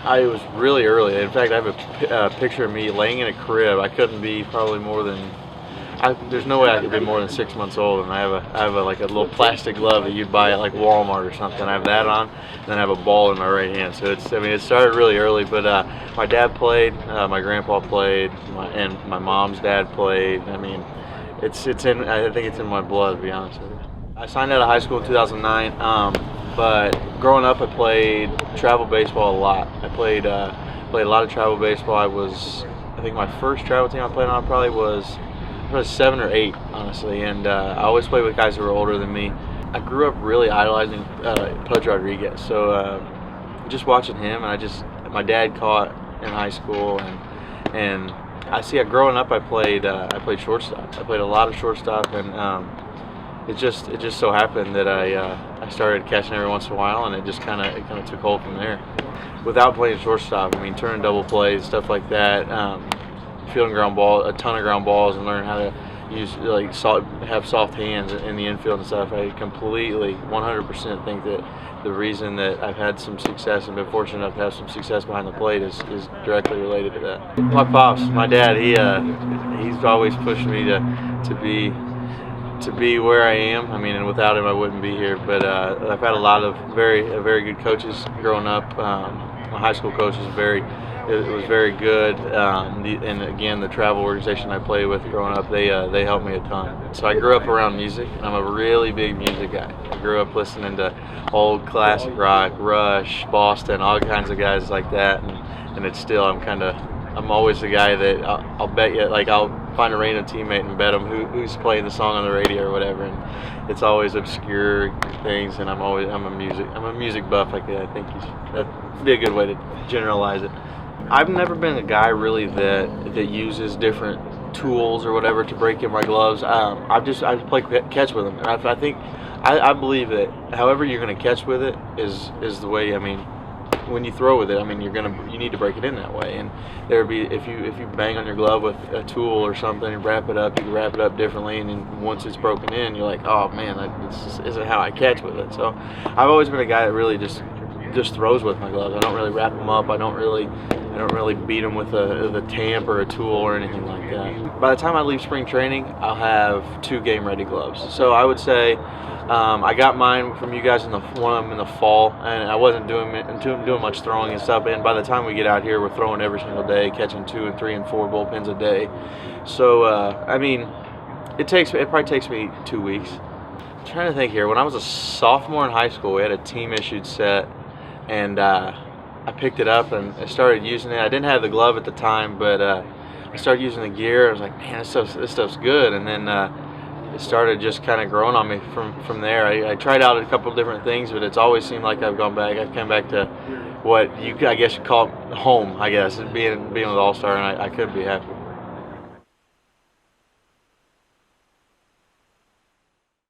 It was really early. In fact, I have a picture of me laying in a crib. I couldn't be probably more than. There's no way I could be more than 6 months old, and I have a like a little plastic glove that you'd buy at like Walmart or something. I have that on, and then I have a ball in my right hand. So it started really early. But my dad played, my grandpa played, and my mom's dad played. I mean, it's in. I think it's in my blood, to be honest with you. I signed out of high school in 2009. But growing up, I played travel baseball a lot. I played a lot of travel baseball. I think my first travel team I played on probably was 7 or 8, honestly. And I always played with guys who were older than me. I grew up really idolizing Pudge Rodriguez. So just watching him, and my dad caught in high school, and growing up, I played shortstop. I played a lot of shortstop, and it just so happened that I started catching every once in a while, and it kind of took hold from there. Without playing shortstop, I mean, turning double plays, stuff like that, fielding a ton of ground balls, and learning how to have soft hands in the infield and stuff. I completely 100% think that the reason that I've had some success and been fortunate enough to have some success behind the plate is directly related to that. My pops, my dad, he's always pushed me to be where I am. I mean, and without him, I wouldn't be here. But I've had a lot of very good coaches growing up. My high school coach was very good. And again, the travel organization I played with growing up, they helped me a ton. So I grew up around music, and I'm a really big music guy. I grew up listening to old classic rock, Rush, Boston, all kinds of guys like that. And it's still, I'm always the guy that I'll bet you, like I'll find a random teammate and bet them who's playing the song on the radio or whatever, and it's always obscure things. And I'm a music buff. I think that'd be a good way to generalize it. I've never been a guy really that uses different tools or whatever to break in my gloves. I play catch with them, and I believe that however you're going to catch with it is the way. I mean, when you throw with it, I mean, you need to break it in that way. And if you bang on your glove with a tool or something and wrap it up, you can wrap it up differently. And then once it's broken in, you're like, oh man, this isn't how I catch with it. So I've always been a guy that really just throws with my gloves. I don't really wrap them up. I don't really beat them with a tamp or a tool or anything like that. By the time I leave spring training, I'll have 2 game-ready gloves. So I would say I got mine from you guys one of them in the fall, and I wasn't doing much throwing and stuff. And by the time we get out here, we're throwing every single day, catching 2 and 3 and 4 bullpens a day. So I mean, it probably takes me 2 weeks. I'm trying to think here. When I was a sophomore in high school, we had a team-issued set, and I picked it up and I started using it. I didn't have the glove at the time, but I started using the gear. I was like, man, this stuff's good. And then it started just kind of growing on me from there. I tried out a couple of different things, but it's always seemed like I've come back to what I guess you call home, I guess, being with All-Star, and I couldn't be happier.